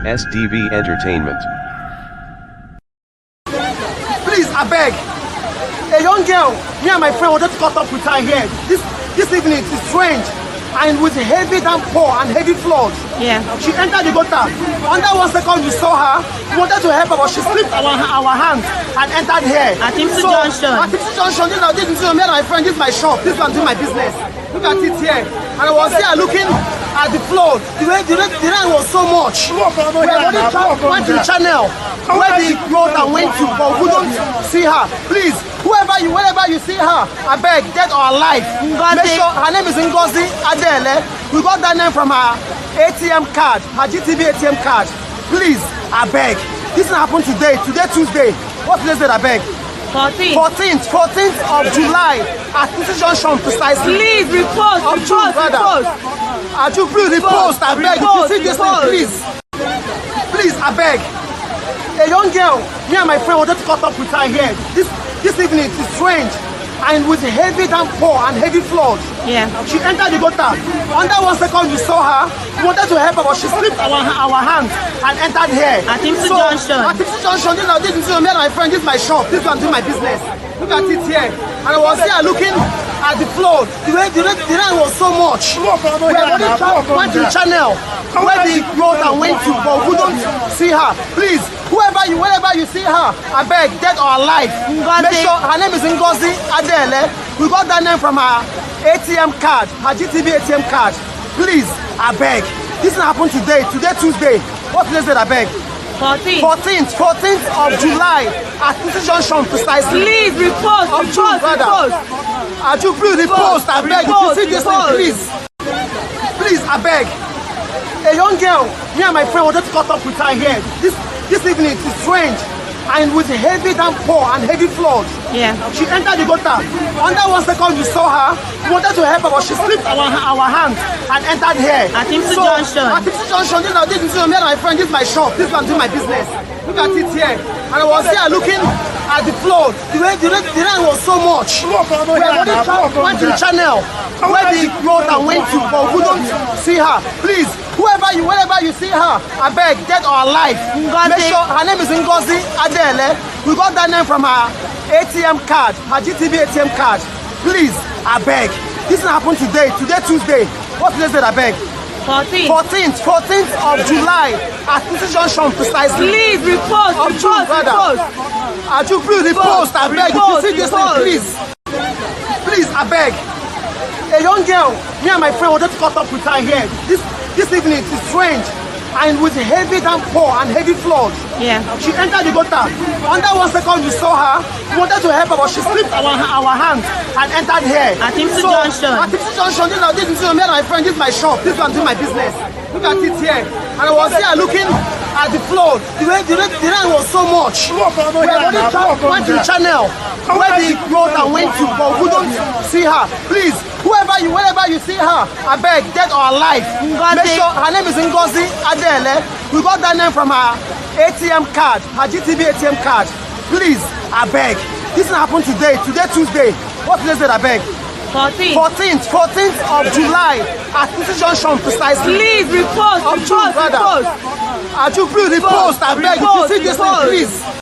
SDV Entertainment. Please, I beg. A young girl, me and my friend wanted to cut up with her here. This evening, it's strange. And with heavy downpour and heavy flood. Yeah. She entered the gutter. Under 1 second, we saw her. We wanted to help her, but she slipped our hands and entered here. At Timothy Junction. At Timothy Junction, this is me and my friend. This is my shop. This is doing my business. Look at it here. And I was here looking at the flood. The rain was so much. We went to the channel where the road went to, but we couldn't see her. Please, wherever you see her, I beg, dead or alive, make sure her name is Ngozi Adele. We got that name from her ATM card, her GTV ATM card. Please, I beg. This happened today, Tuesday. What's today's date, I beg? 14th of July at Timothy Junction precisely. Please repost. Please repost, I beg. If you see this thing, please, I beg. A young girl, me and my friend wanted to cut up with her here. This evening, it's strange. And with heavy downpour and heavy flood. Yeah. She entered the gutter. Under 1 second, we saw her. We wanted to help her, but she slipped our hands and entered here. At Timothy Junction. At Timothy Junction, this is me and my friend. This is my shop. This is doing my business. Look at it here. And I was here looking at the flood. The rain was so much. We went to the channel where the road went to, but we couldn't see her. Please, wherever you see her, I beg, dead or alive, make sure her name is Ngozi Adele. We got that name from her ATM card, her GTV ATM card. Please, I beg. This happened today, Tuesday. What's today's date, I beg? 14th of July at Timothy Junction precisely. Please repost. Please repost, I beg. If you see this thing, please, I beg. A young girl, me and my friend wanted to cut up with her here. This evening, it's strange. And with heavy downpour and heavy flood. Yeah. She entered the gutter. Under 1 second, we saw her. We wanted to help her, but she slipped our hands and entered here. At Timothy Junction. At Timothy Junction, this is me and my friend. This is my shop. This is doing my business. Look at it here. And I was here looking at the flood. The rain was so much. We went to the channel where the road went to, but we couldn't see her. Please, wherever you see her, I beg, dead or alive, make sure her name is Ngozi Adele. We got that name from her ATM card, her GTV ATM card. Please, I beg. This happened today, Tuesday. What's today's date, I beg? 14th of July at Timothy Junction precisely. Please repost. Please repost, I beg. If you see this thing, please, I beg. A young girl, me and my friend wanted to cut up with her here. This evening, it's strange. And with heavy downpour and heavy flood. Yeah. She entered the gutter. Under 1 second, we saw her. We wanted to help her, but she slipped our hands and entered here. At Timothy Junction. At Timothy Junction, this is me and my friend. This is my shop. This is doing my business. Look at it here. And I was here looking at the flood. The rain was so much. We went to the channel where the road went to, but we couldn't see her. Please, wherever you see her, I beg, dead or alive, make sure her name is Ngozi Adele. We got that name from her ATM card, her GTV ATM card. Please, I beg. This happened today, Tuesday. What's today's date, I beg? 14th of July at Timothy Junction precisely. Please repost. Please repost, I beg. If you see this thing, please.